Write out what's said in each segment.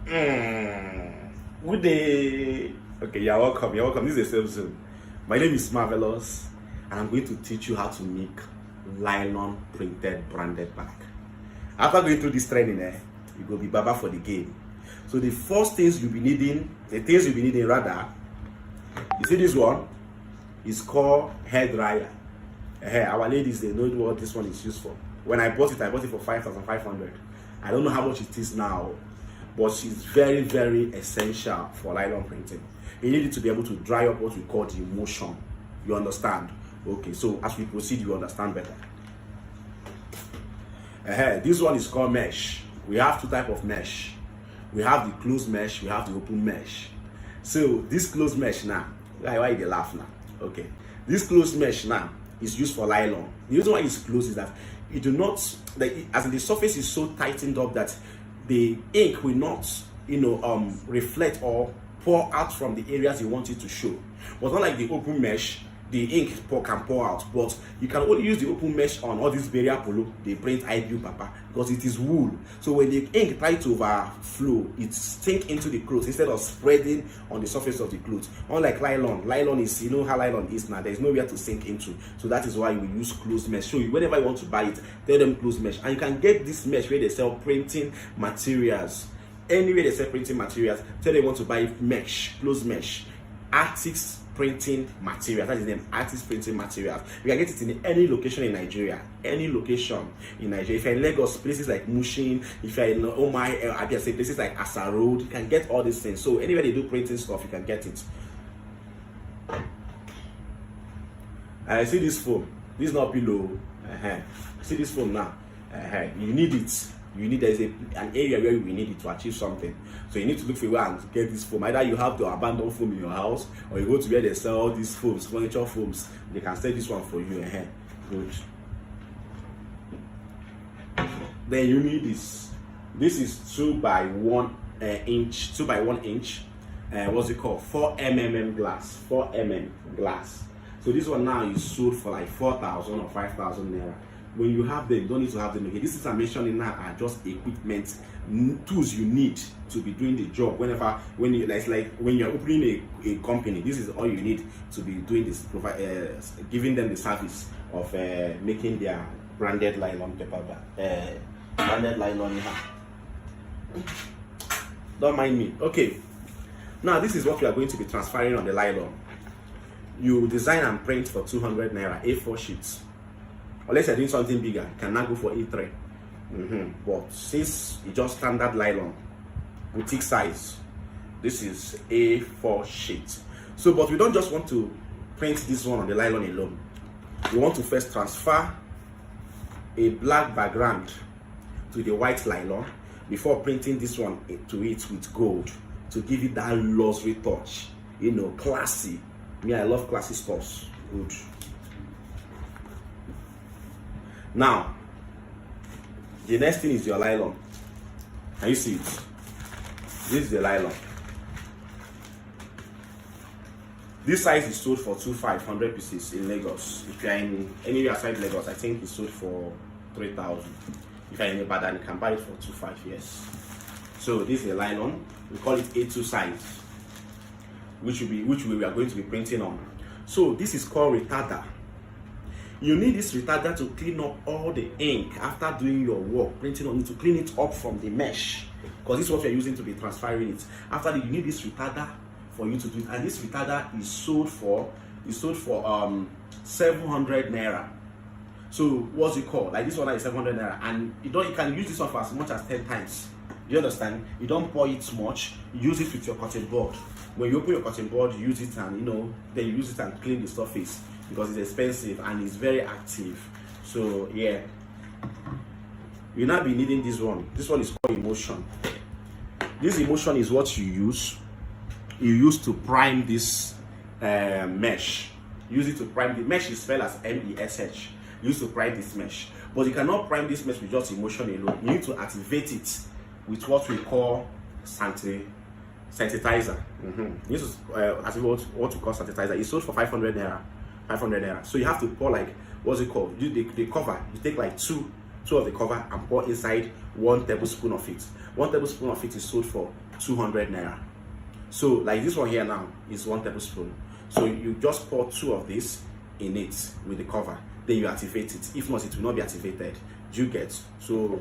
Good day. Okay, you're welcome. You're welcome. This is a safe zone. My name is Marvelous, and I'm going to teach you how to make nylon printed branded bag. After going through this training, you go be baba for the game. So the first things you'll be needing, rather, you see this one is called hair dryer. Our ladies, they know what this one is used for. When I bought it for 5,500. I don't know how much it is now, but it's very, very essential for nylon printing. You need it to be able to dry up what we call the emulsion. You understand? Okay, so as we proceed, you understand better. This one is called mesh. We have two types of mesh. We have the closed mesh, we have the open mesh. So this closed mesh now, why they laugh now? Okay, this closed mesh now is used for nylon. The reason why it's closed is that it do not, as in the surface is so tightened up that the ink will not, reflect or pour out from the areas you want it to show. But unlike the open mesh, the ink can pour out, but you can only use the open mesh on all these barrier polo, they print IBU paper, because it is wool. So when the ink tries to overflow, it sink into the clothes instead of spreading on the surface of the clothes. Unlike nylon is, you know how nylon is now, there is nowhere to sink into. So that is why we use closed mesh. So whenever you want to buy it, tell them closed mesh. And you can get this mesh where they sell printing materials. Anywhere they sell printing materials, tell them you want to buy mesh, closed mesh, artists printing materials. That is the name, artist printing materials. You can get it in any location in Nigeria. Any location in Nigeria. If you're in Lagos, places like Mushin, if you're in places like Asa Road, you can get all these things. So anywhere they do printing stuff, you can get it. I see this foam. This is not pillow. See this foam now. You need it. There's an area where you need it to achieve something. So you need to look for a way and get this foam. Either you have the abandoned foam in your house, or you go to where they sell all these foams, furniture foams. They can sell this one for you. Good. Then you need this. This is 2 by 1 inch. 2 by 1 inch. What's it called? 4 mm glass. 4 mm glass. So this one now is sold for like 4,000 or 5,000 naira. When you have them, you don't need to have them. Okay, this is I'm mentioning now are just equipment, tools you need to be doing the job. When you're opening a company, this is all you need to be doing this, giving them the service of making their branded nylon paper bag, branded nylon. Don't mind me. Okay, now this is what we are going to be transferring on the nylon. You design and print for 200 naira, A4 sheets. Unless you're doing something bigger, you can now go for A3. But since it's just standard nylon, boutique size, this is A4 sheet. So, but we don't just want to print this one on the nylon alone. We want to first transfer a black background to the white nylon before printing this one to it with gold to give it that luxury touch. Classy. Me, I love classy stuff. Good. Now, the next thing is your nylon. Can you see it? This is the nylon. This size is sold for 2,500 pieces in Lagos. If you're in anywhere outside Lagos, I think it's sold for 3,000. If you're in Ibadan, you can buy it for 2,500. Yes. So this is the nylon. We call it A2 size, which we are going to be printing on. So this is called retarder. You need this retarder to clean up all the ink after doing your work, printing on it, to clean it up from the mesh, because this is what you're using to be transferring it. After that, you need this retarder for you to do it, and this retarder is sold for 700 naira. So what's it called? Like this one is 700 naira, and you can use this one for as much as 10 times. You understand? You don't pour it much. You use it with your cutting board. When you open your cutting board, you use it and then you use it and clean the surface, because it's expensive and it's very active. So yeah, you'll not be needing this one. This one is called emulsion. This emulsion is what you use to prime this mesh. Use it to prime the mesh. Is spelled as MESH. Use to prime this mesh, but you cannot prime this mesh with just emulsion alone. You need to activate it with what we call sensitizer. This is what we call sensitizer. It's sold for 500 naira. 500 naira. So you have to pour like, what's it called? The cover. You take like two two of the cover and pour inside 1 tablespoon of it. 1 tablespoon of it is sold for 200 naira. So like this one here now is 1 tablespoon. So you just pour 2 of this in it with the cover, then you activate it. If not, it will not be activated. Do you get? So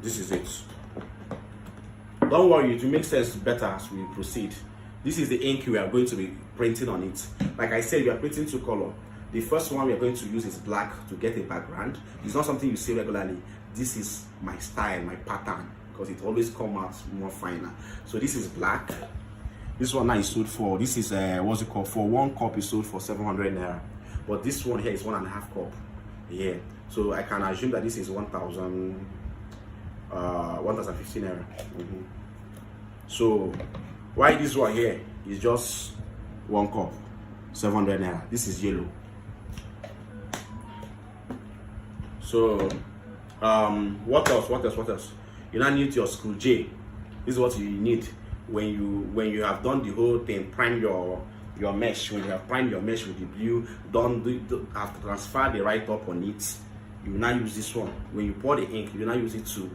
this is it. Don't worry, it will make sense better as we proceed. This is the ink we are going to be printing on it. Like I said, we are printing 2 colors. The first one we are going to use is black to get a background. It's not something you see regularly. This is my style, my pattern, because it always comes out more finer. So this is black. This one now is sold for, this is what's it called, for 1 cup is sold for 700 naira. But this one here is 1.5 cup. Yeah. So I can assume that this is 1,050 naira. So why this one here is just 1 cup, 700 naira. This is yellow. So what else? You now need your screw J. This is what you need when you have done the whole thing. Prime your mesh. When you have primed your mesh with the blue, have to transfer the right up on it. You will now use this one. When you pour the ink, you will now use it to,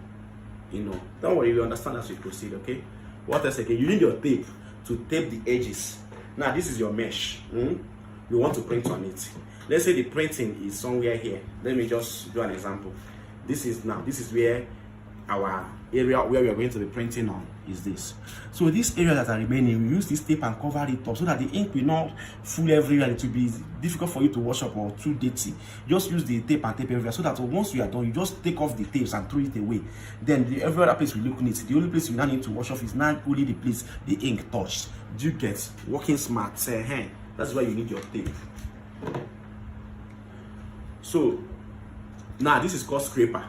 don't worry, you understand as we proceed. Okay. What else again? You need your tape to tape the edges. Now this is your mesh. You want to print on it. Let's say the printing is somewhere here. Let me just do an example. This is where our area where we are going to be printing on is this. So this area that are remaining, we use this tape and cover it up so that the ink will not full everywhere. It will be difficult for you to wash up or too dirty. Just use the tape and tape everywhere so that once you are done, you just take off the tapes and throw it away. Then every other place will look neat. The only place you now need to wash off is not only the place the ink touched. Do you get? Working smart. That's why you need your tape. So now this is called scraper.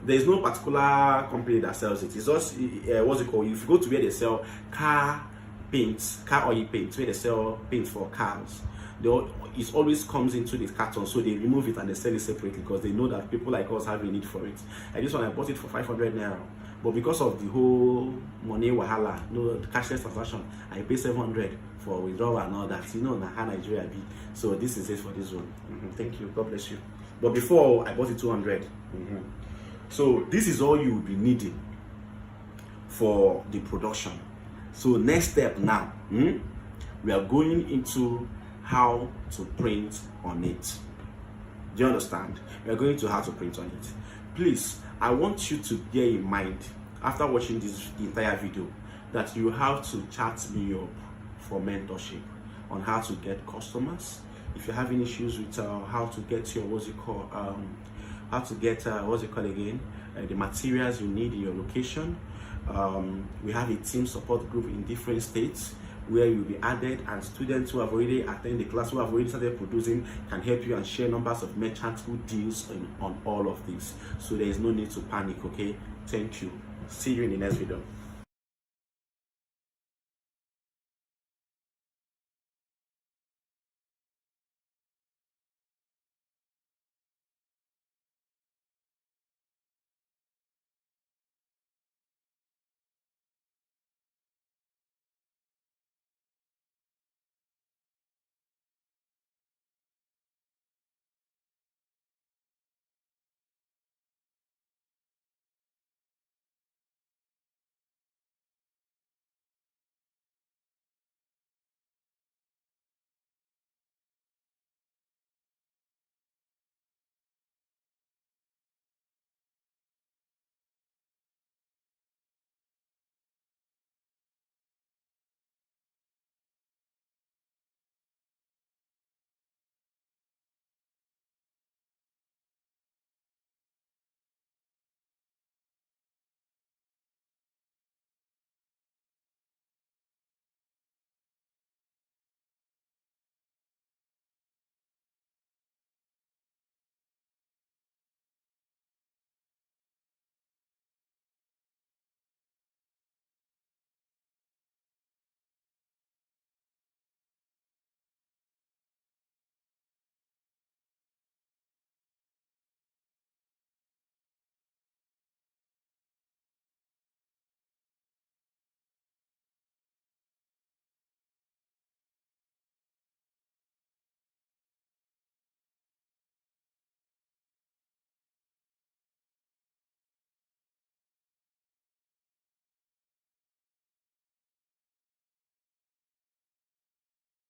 There is no particular company that sells it. It's just what's it called? If you go to where they sell car paints, car oil paints, where they sell paint for cars, it always comes into this carton, so they remove it and they sell it separately because they know that people like us have a need for it. And this one I bought it for 500 naira, but because of the whole money wahala, the cashless transaction, I pay 700 for withdrawal and all that. How Nigeria be. So this is it for this one. Thank you. God bless you. But before I bought it 200. So this is all you will be needing for the production. So next step now, we are going into how to print on it. Do you understand? We are going to how to print on it. Please, I want you to bear in mind after watching this entire video that you have to chat me up for mentorship on how to get customers. If you're having issues with how to get your the materials you need in your location, we have a team support group in different states where you'll be added, and students who have already attended the class, who have already started producing, can help you and share numbers of merchants who deals on all of this. So there is no need to panic. Okay, thank you. See you in the next video.